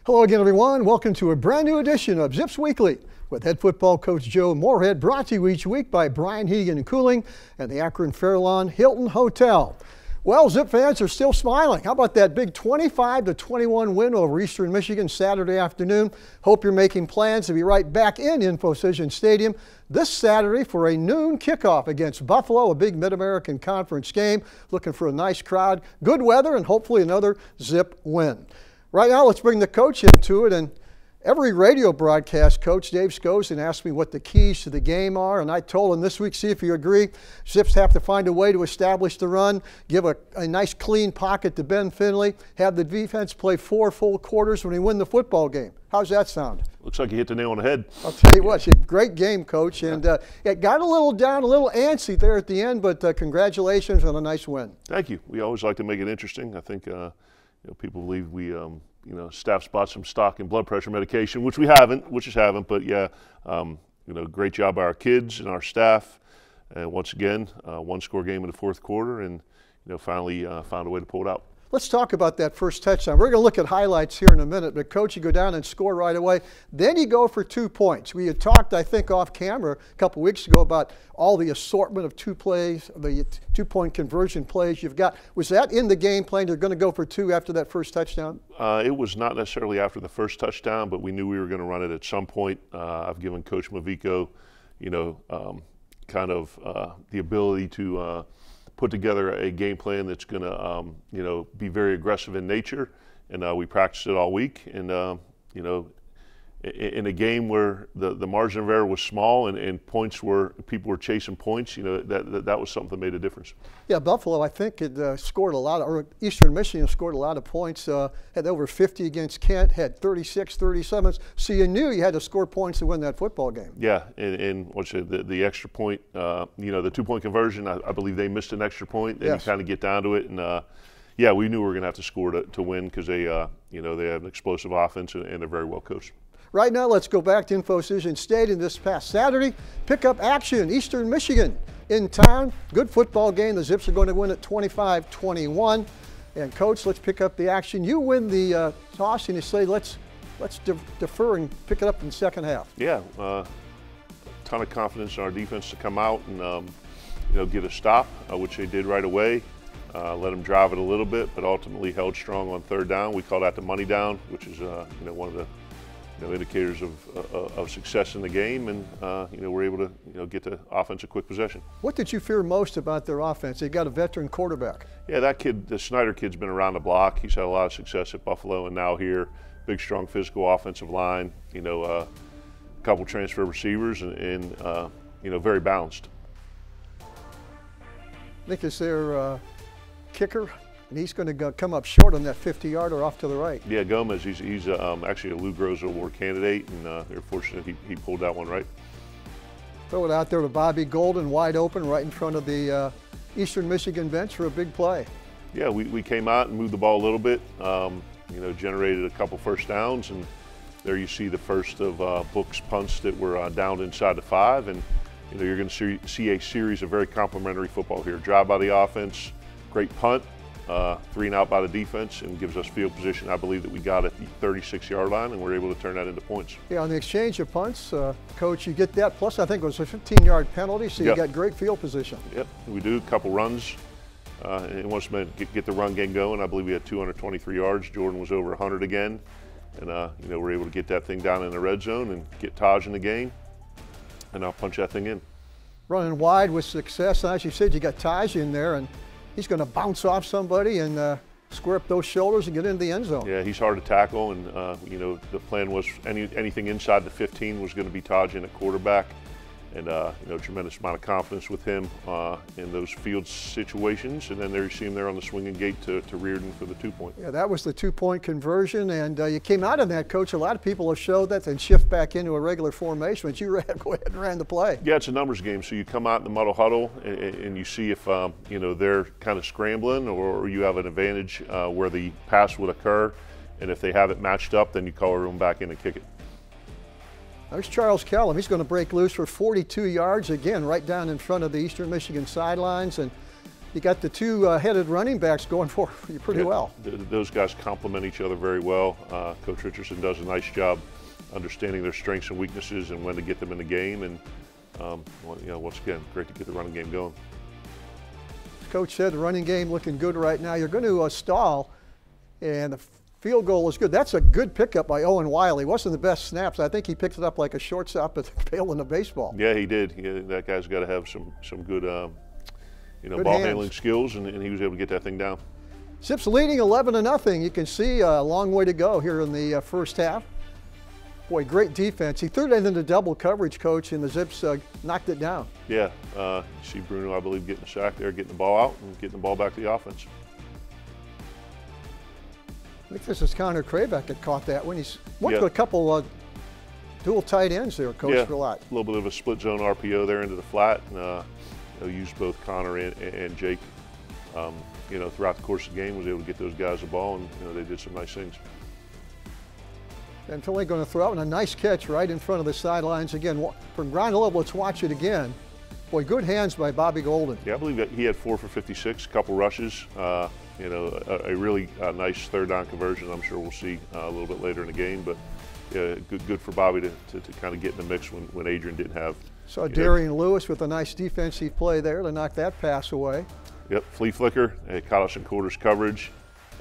Hello again, everyone. Welcome to a brand new edition of Zips Weekly with head football coach Joe Moorhead, brought to you each week by Brian Heating and Cooling and the Akron Fairlawn Hilton Hotel. Well, Zip fans are still smiling. How about that big 25-21 win over Eastern Michigan Saturday afternoon? Hope you're making plans to be right back in InfoCision Stadium this Saturday for a noon kickoff against Buffalo, a big Mid-American Conference game. Looking for a nice crowd, good weather, and hopefully another Zip win. Right now, let's bring the coach into it. And every radio broadcast, Coach Dave Scosen asked me what the keys to the game are, and I told him this week, see if you agree, Zips have to find a way to establish the run, give a nice clean pocket to Ben Finley, have the defense play 4 full quarters when we win the football game. How's that sound? Looks like you hit the nail on the head. I'll tell you what, it's a great game, Coach, and it got a little down, a little antsy there at the end, but congratulations on a nice win. Thank you. We always like to make it interesting. I think people believe we staff spot some stock in blood pressure medication, which we haven't, but yeah, great job by our kids and our staff. And once again, one-score game in the fourth quarter, and finally found a way to pull it out. Let's talk about that first touchdown. We're going to look at highlights here in a minute, but Coach, you go down and score right away. Then you go for 2 points. We had talked, I think, off camera a couple weeks ago about all the assortment of 2 plays, the 2-point conversion plays you've got. Was that in the game plan? You're going to go for 2 after that first touchdown? It was not necessarily after the first touchdown, but we knew we were going to run it at some point. I've given Coach Mavico, the ability to put together a game plan that's going to, be very aggressive in nature, and we practiced it all week. And in a game where the margin of error was small and people were chasing points, that was something that made a difference. Yeah, Buffalo, I think, had scored a lot, or Eastern Michigan scored a lot of points. Had over 50 against Kent, had 36, 37. So you knew you had to score points to win that football game. Yeah, and the extra point, the 2-point conversion, I believe they missed an extra point. They kind of get down to it, and we knew we were going to have to score to win because they have an explosive offense and they're very well coached. Right now, let's go back to InfoCision Stadium this past Saturday. Pick up action, Eastern Michigan in town. Good football game. The Zips are going to win at 25-21. And Coach, let's pick up the action. You win the toss and you say, let's defer and pick it up in the second half. Yeah, a ton of confidence in our defense to come out and get a stop, which they did right away. Let them drive it a little bit, but ultimately held strong on third down. We call that the money down, which is one of the indicators of success in the game, and we're able to get the offense a quick possession. What did you fear most about their offense? They got a veteran quarterback. Yeah, that kid, the Snyder kid's been around the block. He's had a lot of success at Buffalo, and now here, big, strong, physical offensive line. A couple transfer receivers, and very balanced. I think it's their kicker. And he's going to come up short on that 50-yarder off to the right. Yeah, Gomez, he's actually a Lou Groza Award candidate, and they're fortunate he pulled that one right. Throw it out there to Bobby Golden, wide open, right in front of the Eastern Michigan bench for a big play. Yeah, we came out and moved the ball a little bit, generated a couple first downs, and there you see the first of Book's punts that were downed inside the 5, and you're going to see a series of very complimentary football here. Drive by the offense, great punt. 3 and out by the defense, and gives us field position. I believe that we got at the 36-yard line, and we're able to turn that into points. Yeah, on the exchange of punts, Coach, you get that. Plus, I think it was a 15-yard penalty, so you got great field position. Yep, we do. A couple runs. And once we get the run game going, I believe we had 223 yards. Jordan was over 100 again. And, we're able to get that thing down in the red zone and get Taj in the game, and I'll punch that thing in. Running wide with success. And as you said, you got Taj in there, and he's going to bounce off somebody and square up those shoulders and get into the end zone. Yeah, he's hard to tackle, and the plan was anything inside the 15 was going to be Taj in at quarterback, and tremendous amount of confidence with him in those field situations. And then there you see him there on the swinging gate to Reardon for the 2-point. Yeah, that was the 2-point conversion, and you came out of that, Coach. A lot of people have showed that and shift back into a regular formation, but you go ahead and ran the play. Yeah, it's a numbers game, so you come out in the muddle huddle and you see if they're kind of scrambling, or you have an advantage where the pass would occur, and if they have it matched up, then you call everyone back in and kick it. There's Charles Kellum. He's going to break loose for 42 yards again, right down in front of the Eastern Michigan sidelines. And you got the two-headed running backs going for you pretty well. Those guys complement each other very well. Coach Richardson does a nice job understanding their strengths and weaknesses and when to get them in the game. And once again, great to get the running game going. Coach said the running game looking good right now. You're going to stall, and the field goal is good. That's a good pickup by Owen Wiley. Wasn't the best snaps. I think he picked it up like a shortstop at the tail in the baseball. Yeah, he did. That guy's got to have some good, good ball hands. handling skills, and he was able to get that thing down. Zips leading 11-0. You can see a long way to go here in the first half. Boy, great defense. He threw it into double coverage, Coach, and the Zips knocked it down. Yeah, you see Bruno, I believe, getting a sack there, getting the ball out, and getting the ball back to the offense. I think this is Connor Kraybeck that caught that when he's went Yeah. to a couple dual tight ends there, Coach, Yeah, for a lot. a little bit of a split zone RPO there into the flat, and used both Connor and Jake. Throughout the course of the game, was able to get those guys the ball, and they did some nice things. And Philly going to throw out, and a nice catch right in front of the sidelines again. From ground level, let's watch it again. Boy, good hands by Bobby Golden. Yeah, I believe that he had 4 for 56, a couple rushes. A really nice third down conversion. I'm sure we'll see a little bit later in the game, but good for Bobby to kind of get in the mix when Adrian didn't have. Saw Darian Lewis with a nice defensive play there to knock that pass away. Yep, flea flicker. It caught us in quarters coverage,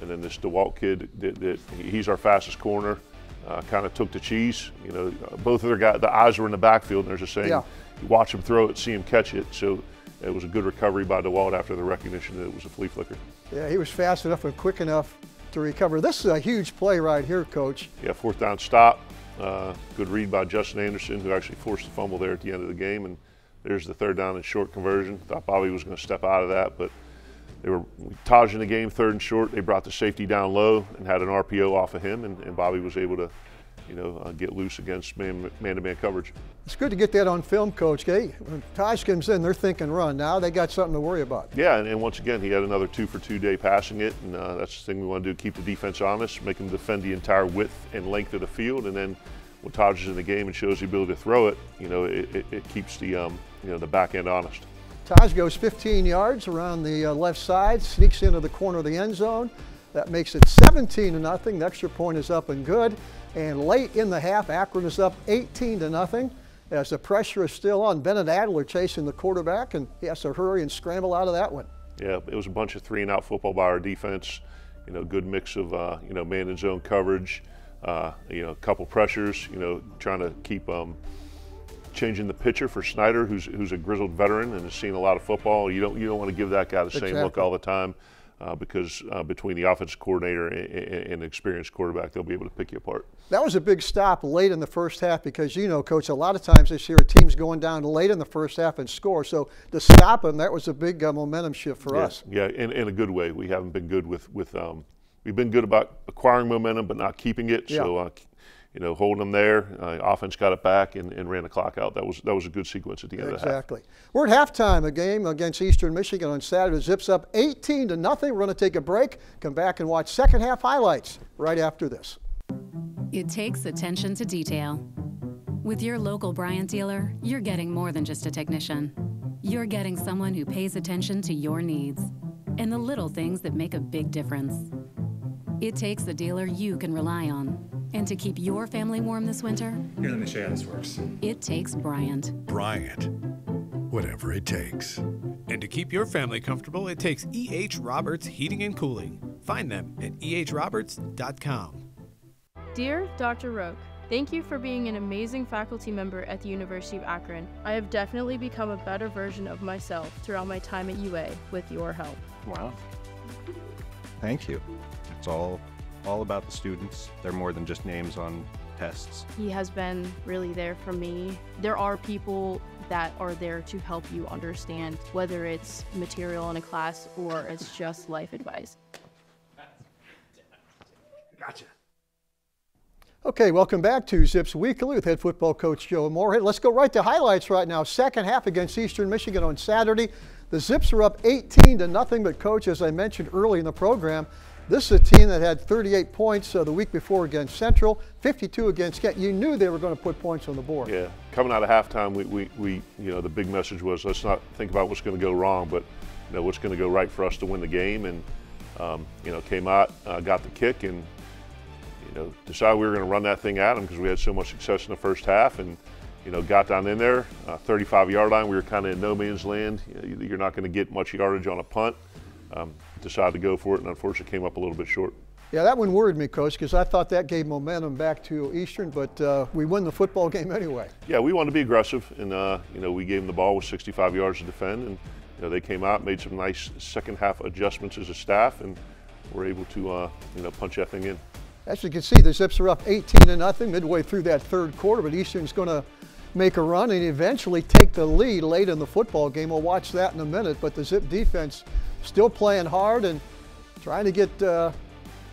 and then this DeWalt kid, he's our fastest corner. Kind of took the cheese. Both of their guys, the eyes were in the backfield, and there's a saying, you watch him throw it, see him catch it. So it was a good recovery by DeWalt after the recognition that it was a flea flicker. Yeah, he was fast enough and quick enough to recover. This is a huge play right here, Coach. Yeah, fourth down stop. Good read by Justin Anderson, who actually forced the fumble there at the end of the game. And there's the third down and short conversion. Thought Bobby was going to step out of that, but they were Taj in the game, third and short. They brought the safety down low and had an RPO off of him, and Bobby was able to, get loose against man-to-man coverage. It's good to get that on film, Coach. When Taj comes in, they're thinking run. Now they got something to worry about. Yeah, and once again, he had another 2-for-2 day passing it, and that's the thing we want to do, keep the defense honest, make them defend the entire width and length of the field, and then when Taj is in the game and shows the ability to throw it, it keeps the, the back end honest. Taj goes 15 yards around the left side, sneaks into the corner of the end zone. That makes it 17-0. The extra point is up and good. And late in the half, Akron is up 18-0 as the pressure is still on. Bennett Adler chasing the quarterback, and he has to hurry and scramble out of that one. Yeah, it was a bunch of 3-and-out football by our defense. Good mix of man and zone coverage. A couple pressures. Trying to keep changing the pitcher for Snyder, who's a grizzled veteran and has seen a lot of football. You don't want to give that guy the same look all the time. Because between the offensive coordinator and the experienced quarterback, they'll be able to pick you apart. That was a big stop late in the first half because, Coach, a lot of times this year a team's going down late in the first half and score. So to stop them, that was a big momentum shift for us. Yeah, in a good way. We haven't been good with we've been good about acquiring momentum but not keeping it. Yeah. So, holding them there. Offense got it back and ran the clock out. That was a good sequence at the end of the half. Exactly. We're at halftime, a game against Eastern Michigan on Saturday. Zips up 18-0. We're going to take a break, come back and watch second half highlights right after this. It takes attention to detail. With your local Bryant dealer, you're getting more than just a technician. You're getting someone who pays attention to your needs and the little things that make a big difference. It takes a dealer you can rely on. And to keep your family warm this winter, here, let me show you how this works. It takes Bryant. Bryant, whatever it takes. And to keep your family comfortable, it takes E.H. Roberts Heating and Cooling. Find them at ehroberts.com. Dear Dr. Roque, thank you for being an amazing faculty member at the University of Akron. I have definitely become a better version of myself throughout my time at UA with your help. Wow. Thank you. It's all about the students. They're more than just names on tests. He has been really there for me. There are people that are there to help you understand, whether it's material in a class or it's just life advice. Gotcha. Okay, welcome back to Zips Weekly with head football coach Joe Moorhead. Let's go right to highlights right now. Second half against Eastern Michigan on Saturday. The Zips are up 18-0, but Coach, as I mentioned early in the program, this is a team that had 38 points the week before against Central, 52 against Kent. You knew they were going to put points on the board. Yeah, coming out of halftime, we the big message was let's not think about what's going to go wrong, but what's going to go right for us to win the game. And came out, got the kick, and decided we were going to run that thing at them because we had so much success in the first half. And got down in there, 35-yard line. We were kind of in no man's land. You're not going to get much yardage on a punt. Decided to go for it, and unfortunately came up a little bit short. Yeah, that one worried me, Coach, because I thought that gave momentum back to Eastern, but we win the football game anyway. Yeah, we wanted to be aggressive, and we gave them the ball with 65 yards to defend, and they came out, made some nice second half adjustments as a staff, and were able to punch that thing in. As you can see, the Zips are up 18-0 midway through that third quarter, but Eastern's going to make a run and eventually take the lead late in the football game. We'll watch that in a minute, but the Zip defense still playing hard and trying to get the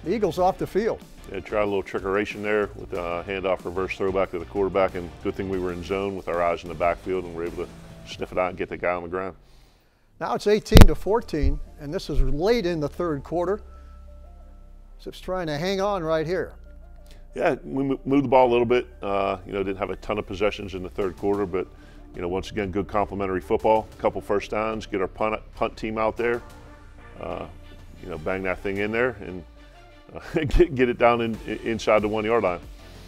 Eagles off the field. Yeah, tried a little trickeration there with a handoff reverse throwback to the quarterback, and good thing we were in zone with our eyes in the backfield and were able to sniff it out and get the guy on the ground. Now it's 18-14, and this is late in the third quarter. Zips trying to hang on right here. Yeah, we moved the ball a little bit. Didn't have a ton of possessions in the third quarter, but once again, good complementary football. A couple first downs, get our punt team out there. Bang that thing in there and get it down inside the 1 yard line.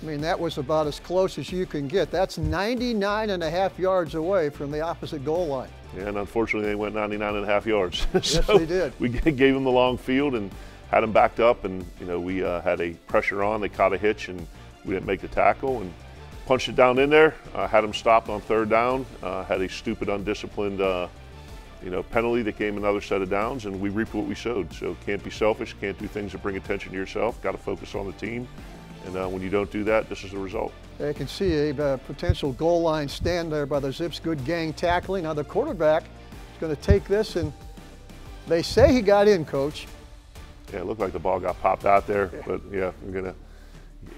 I mean, that was about as close as you can get. That's 99.5 yards away from the opposite goal line. Yeah, and unfortunately, they went 99.5 yards. Yes, they did. We gave them the long field and had them backed up, and we had a pressure on. They caught a hitch, and we didn't make the tackle, and punched it down in there. Had them stopped on third down. Had a stupid, undisciplined, penalty that came another set of downs, and we reaped what we sowed. So can't be selfish. Can't do things that bring attention to yourself. Got to focus on the team, and when you don't do that, this is the result. You can see a potential goal line stand there by the Zips. Good gang tackling. Now the quarterback is going to take this, and they say he got in, Coach. Yeah, it looked like the ball got popped out there, but yeah, we're going to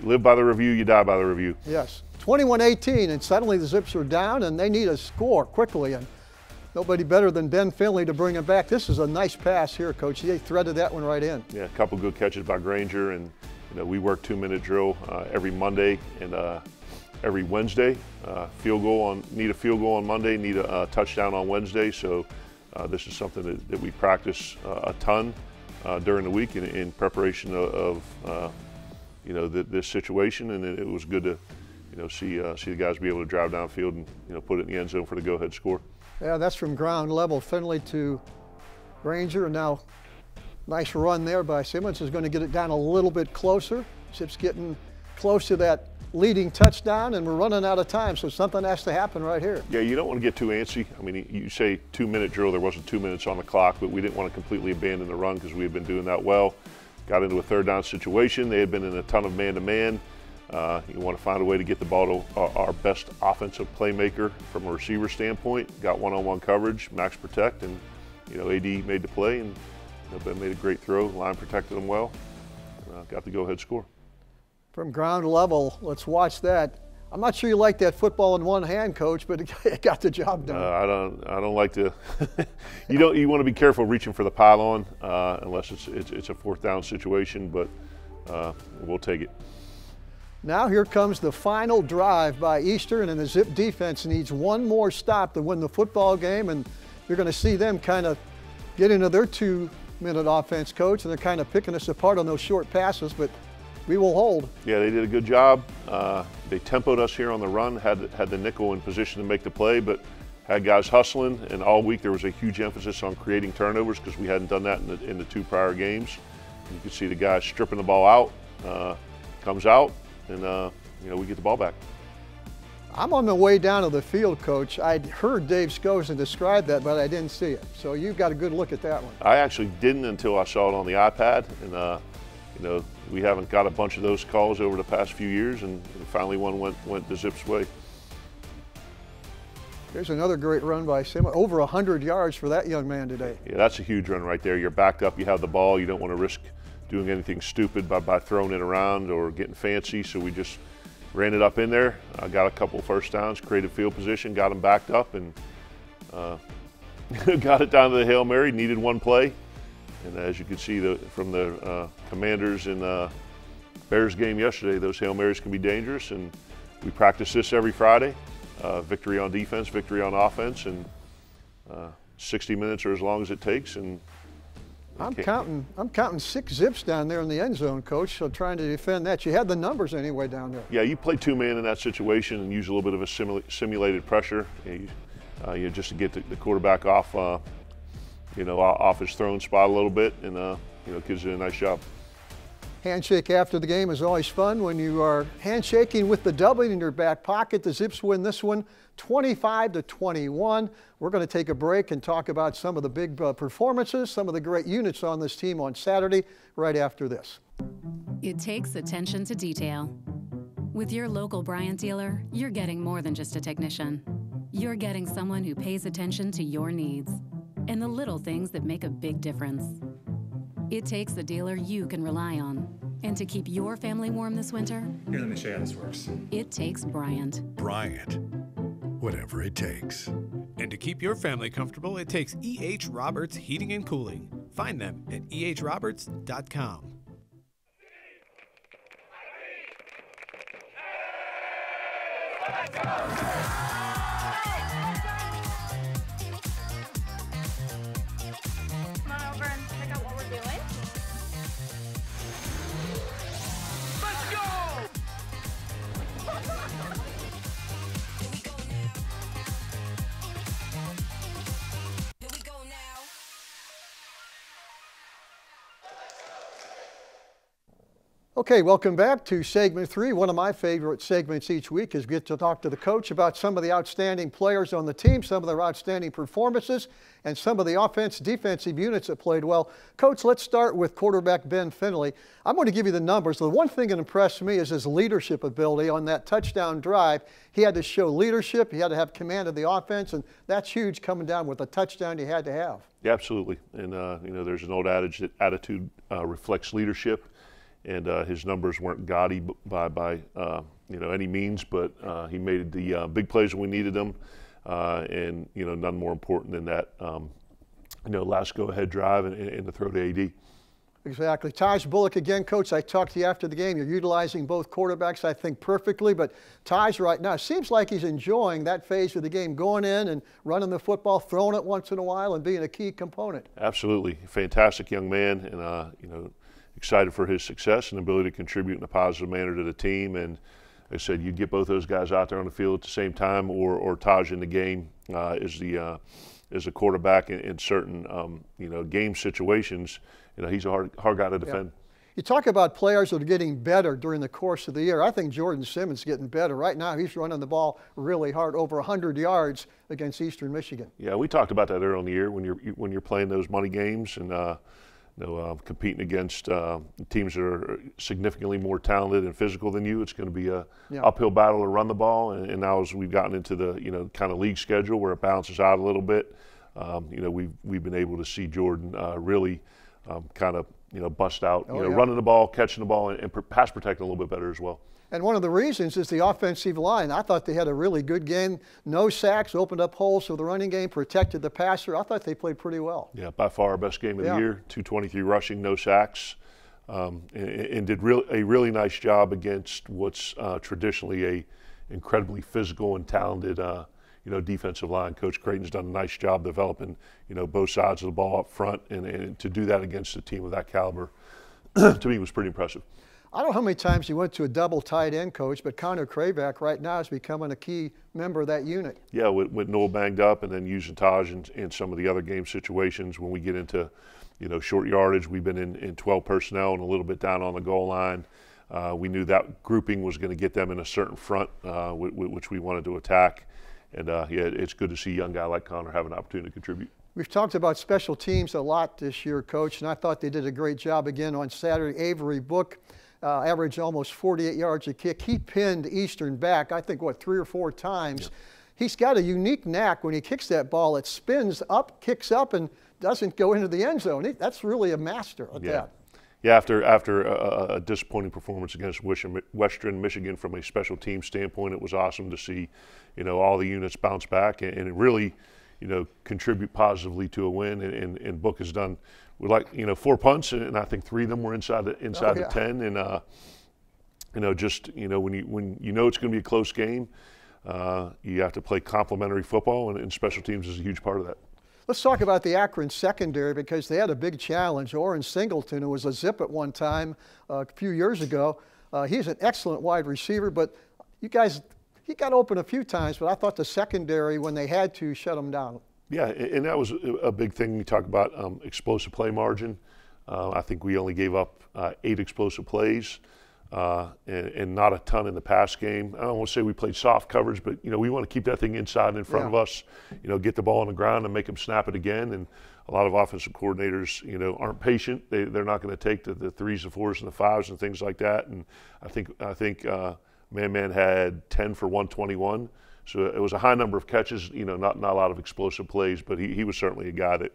live by the review, you die by the review. Yes, 21-18, and suddenly the Zips are down, and they need a score quickly, and nobody better than Ben Finley to bring it back. This is a nice pass here, Coach. They threaded that one right in. Yeah, a couple good catches by Granger, and we work 2-minute drill every Monday and every Wednesday. Need a field goal on Monday, need a touchdown on Wednesday, so this is something that we practice a ton during the week in preparation of this situation, and it was good to see the guys be able to drive downfield and put it in the end zone for the go-ahead score. Yeah, that's from ground level. Finley to Granger, and now nice run there by Simmons is going to get it down a little bit closer. Zips getting close to that leading touchdown, and we're running out of time, so something has to happen right here. Yeah, you don't want to get too antsy. I mean, you say 2-minute drill, there wasn't 2 minutes on the clock, but we didn't want to completely abandon the run because we had been doing that well. Got into a third down situation. They had been in a ton of man-to-man. You want to find a way to get the ball to our best offensive playmaker from a receiver standpoint. Got one-on-one coverage, max protect, and AD made the play, and Ben made a great throw. Line protected him well. Got the go-ahead score. From ground level, let's watch that. I'm not sure you like that football in one hand, Coach, but it got the job done. I don't like to. You want to be careful reaching for the pylon unless it's a fourth down situation, but we'll take it. Now here comes the final drive by Eastern, and the Zip defense needs one more stop to win the football game, and you're going to see them kind of get into their 2-minute offense, Coach, and they're kind of picking us apart on those short passes, but we will hold. Yeah, they did a good job. They tempoed us here on the run, had the nickel in position to make the play, but had guys hustling, and all week there was a huge emphasis on creating turnovers because we hadn't done that in the 2 prior games. You can see the guy stripping the ball out, comes out, and we get the ball back. I'm on the way down to the field, Coach. I'd heard Dave Scosen describe that, but I didn't see it. So you've got a good look at that one. I actually didn't until I saw it on the iPad, and we haven't got a bunch of those calls over the past few years, and finally one went the Zips' way. There's another great run by Simmons. Over 100 yards for that young man today. Yeah, that's a huge run right there. You're backed up, you have the ball, you don't want to risk doing anything stupid by throwing it around or getting fancy, so we just ran it up in there. Got a couple first downs, created field position, got them backed up, and got it down to the Hail Mary, needed one play. And as you can see from the Commanders and Bears game yesterday, those Hail Marys can be dangerous, and we practice this every Friday. Victory on defense, victory on offense, and 60 minutes or as long as it takes. And I'm counting 6 zips down there in the end zone, Coach, so trying to defend that. You had the numbers anyway down there. Yeah, you play 2-man in that situation and use a little bit of a simulated pressure. Just to get the quarterback off, off his throwing spot a little bit, and gives you a nice job. Handshake after the game is always fun when you are handshaking with the W in your back pocket. The Zips win this one 25-21. We're going to take a break and talk about some of the big performances, some of the great units on this team on Saturday, right after this. It takes attention to detail. With your local Bryant dealer, you're getting more than just a technician. You're getting someone who pays attention to your needs and the little things that make a big difference. It takes a dealer you can rely on. And to keep your family warm this winter, Here, let me show you how this works. it takes Bryant. Bryant. Whatever it takes. And to keep your family comfortable, it takes E.H. Roberts Heating and Cooling. Find them at ehroberts.com. Come on over and check out what we're doing. Let's go! Here we go now. Okay, welcome back to segment 3. One of my favorite segments each week is get to talk to the coach about some of the outstanding players on the team, some of their outstanding performances, and some of the defensive units that played well. Coach, let's start with quarterback Ben Finley. I'm going to give you the numbers. The one thing that impressed me is his leadership ability on that touchdown drive. He had to show leadership. He had to have command of the offense, and that's huge coming down with a touchdown you had to have. Yeah, absolutely. And, there's an old adage that attitude reflects leadership. And his numbers weren't gaudy by any means, but he made the big plays when we needed them, and none more important than that. Last go-ahead drive and the throw to AD. Exactly. Taj Bullock again, Coach. I talked to you after the game. You're utilizing both quarterbacks, I think, perfectly. But Taj right now seems like he's enjoying that phase of the game, going in and running the football, throwing it once in a while, and being a key component. Absolutely, fantastic young man, and excited for his success and ability to contribute in a positive manner to the team. And like I said, you get both those guys out there on the field at the same time, or Taj in the game is a quarterback in certain game situations. He's a hard guy to defend. Yeah. You talk about players that are getting better during the course of the year. I think Jordan Simmons is getting better. Right now, he's running the ball really hard, over 100 yards against Eastern Michigan. Yeah, we talked about that earlier in the year when you're playing those money games and competing against teams that are significantly more talented and physical than you. It's going to be a uphill battle to run the ball. And now as we've gotten into the kind of league schedule where it balances out a little bit, we've been able to see Jordan really kind of bust out, running the ball, catching the ball, and pass protecting a little bit better as well. And one of the reasons is the offensive line. I thought they had a really good game. No sacks, opened up holes for the running game, protected the passer. I thought they played pretty well. Yeah, by far our best game of the year. 223 rushing, no sacks, and did a really nice job against what's traditionally a incredibly physical and talented defensive line. Coach Creighton's done a nice job developing both sides of the ball up front, and to do that against a team of that caliber, to me was pretty impressive. I don't know how many times you went to a double tight end, Coach, but Connor Kravac right now is becoming a key member of that unit. Yeah, with Noel banged up and then using Taj in some of the other game situations. When we get into, short yardage, we've been in 12 personnel and a little bit down on the goal line. We knew that grouping was going to get them in a certain front, which we wanted to attack. And, it's good to see a young guy like Connor have an opportunity to contribute. We've talked about special teams a lot this year, Coach, and I thought they did a great job again on Saturday. Avery Book averaged almost 48 yards a kick. He pinned Eastern back, I think, 3 or 4 times. Yep. He's got a unique knack. When he kicks that ball, it spins up, kicks up, and doesn't go into the end zone. That's really a master at that. Yeah, after a disappointing performance against Western Michigan from a special team standpoint, it was awesome to see, all the units bounce back and really, contribute positively to a win. And Book has done, 4 punts, and I think 3 of them were inside the 10. And when you know it's going to be a close game, you have to play complementary football, and special teams is a huge part of that. Let's talk about the Akron secondary because they had a big challenge. Orrin Singleton, who was a Zip at one time a few years ago, he's an excellent wide receiver, but you guys, he got open a few times, but I thought the secondary, when they had to, shut him down. Yeah, and that was a big thing. We talk about explosive play margin. I think we only gave up 8 explosive plays. And not a ton in the pass game. I don't want to say we played soft coverage, but we want to keep that thing inside and in front of us. Get the ball on the ground and make them snap it again. And a lot of offensive coordinators, aren't patient. They're not going to take the 3s, the 4s, and the 5s and things like that. And I think Man had 10 for 121. So it was a high number of catches. Not a lot of explosive plays, but he was certainly a guy that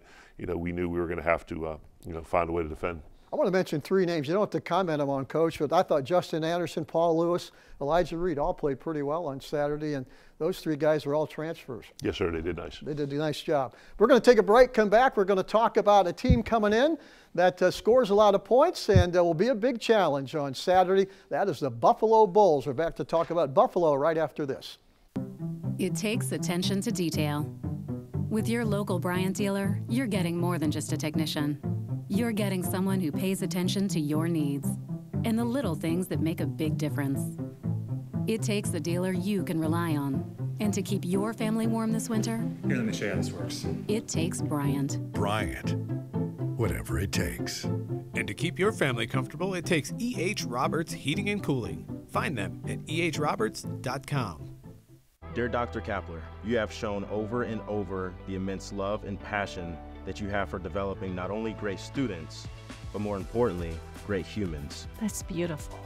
we knew we were going to have to find a way to defend. I want to mention 3 names. You don't have to comment on, Coach, but I thought Justin Anderson, Paul Lewis, Elijah Reed all played pretty well on Saturday, and those 3 guys were all transfers. Yes, sir, they did nice. They did a nice job. We're going to take a break, come back. We're going to talk about a team coming in that scores a lot of points and will be a big challenge on Saturday. That is the Buffalo Bulls. We're back to talk about Buffalo right after this. It takes attention to detail. With your local Bryant dealer, you're getting more than just a technician. You're getting someone who pays attention to your needs and the little things that make a big difference. It takes a dealer you can rely on. And to keep your family warm this winter, Here, let me show you how this works. it takes Bryant. Bryant. Whatever it takes. And to keep your family comfortable, it takes E.H. Roberts Heating and Cooling. Find them at ehroberts.com. Dear Dr. Kapler, you have shown over and over the immense love and passion that you have for developing not only great students, but more importantly, great humans. That's beautiful.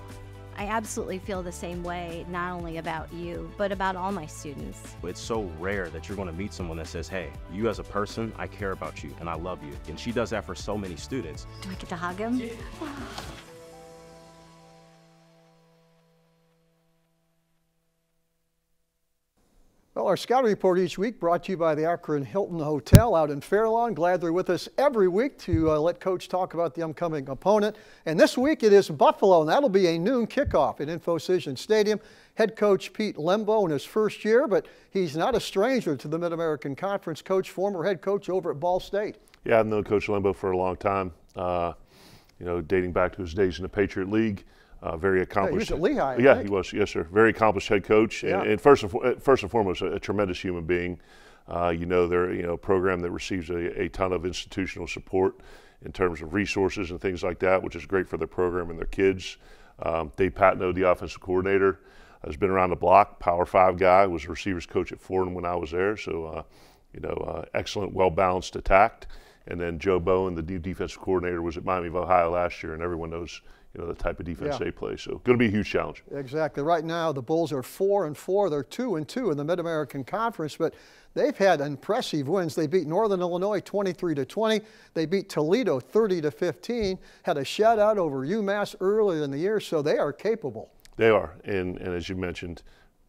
I absolutely feel the same way, not only about you, but about all my students. It's so rare that you're going to meet someone that says, hey, you as a person, I care about you and I love you. And she does that for so many students. Do I get to hug him? Yeah. Well, our scouting report each week brought to you by the Akron Hilton Hotel out in Fairlawn. Glad they're with us every week to let Coach talk about the upcoming opponent. And this week it is Buffalo, and that'll be a noon kickoff at InfoCision Stadium. Head coach Pete Lembo in his first year, but he's not a stranger to the Mid-American Conference. Coach, former head coach over at Ball State. Yeah, I've known Coach Lembo for a long time, dating back to his days in the Patriot League. Very accomplished. Yeah, he was at Lehigh. Yeah, he was. Yes, sir. Very accomplished head coach, and first and foremost, a tremendous human being. They're a program that receives a ton of institutional support in terms of resources and things like that, which is great for their program and their kids. Dave Patno, the offensive coordinator, has been around the block. Power 5 guy, was a receivers coach at Fordham when I was there. So, excellent, well-balanced attack. And then Joe Bowen, the new defensive coordinator, was at Miami of Ohio last year, and everyone knows the type of defense they play. So going to be a huge challenge. Exactly. Right now the Bulls are 4-4. They're 2-2 in the Mid-American Conference, but they've had impressive wins. They beat Northern Illinois 23-20. They beat Toledo 30-15. Had a shutout over UMass earlier in the year, so they are capable. They are, and as you mentioned,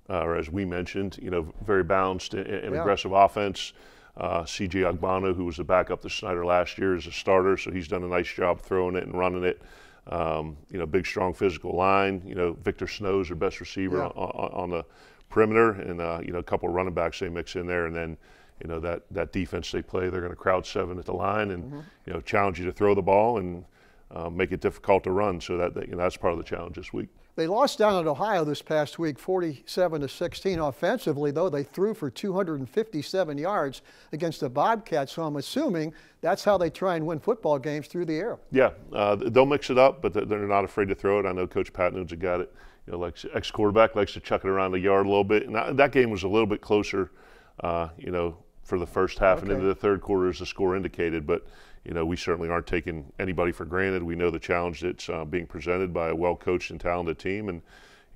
or as we mentioned, very balanced and aggressive offense. C.J. Agbano, who was the backup to Snyder last year, is a starter, so he's done a nice job throwing it and running it. Big, strong physical line. Victor Snow's their best receiver on the perimeter, and a couple of running backs they mix in there, and then that defense they play, they're going to crowd 7 at the line and challenge you to throw the ball and make it difficult to run. So that's part of the challenge this week. They lost down at Ohio this past week, 47-16. Offensively, though, they threw for 257 yards against the Bobcats. So I'm assuming that's how they try and win football games, through the air. Yeah, they'll mix it up, but they're not afraid to throw it. I know Coach Patno's a guy that, ex-quarterback, likes to chuck it around the yard a little bit. And that game was a little bit closer, for the first half and into the third quarter, as the score indicated. But we certainly aren't taking anybody for granted. We know the challenge that's being presented by a well-coached and talented team, and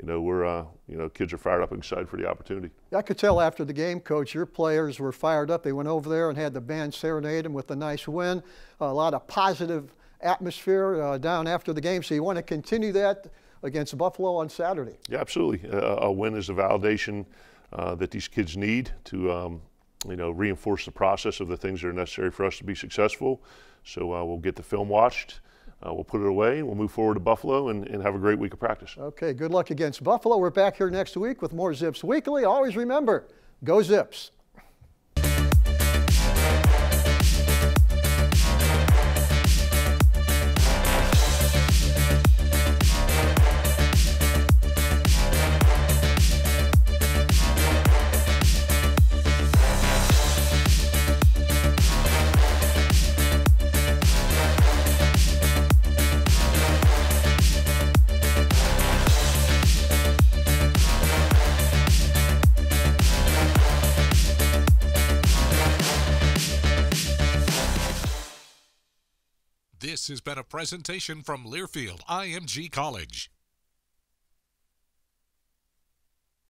we're kids are fired up and excited for the opportunity. I could tell after the game, Coach, your players were fired up. They went over there and had the band serenade them with a nice win. A lot of positive atmosphere down after the game. So you want to continue that against Buffalo on Saturday? Yeah, absolutely. A win is a validation that these kids need to reinforce the process of the things that are necessary for us to be successful. So we'll get the film watched, we'll put it away, and we'll move forward to Buffalo and have a great week of practice. Okay, good luck against Buffalo. We're back here next week with more Zips Weekly. Always remember, go Zips. This has been a presentation from Learfield IMG College.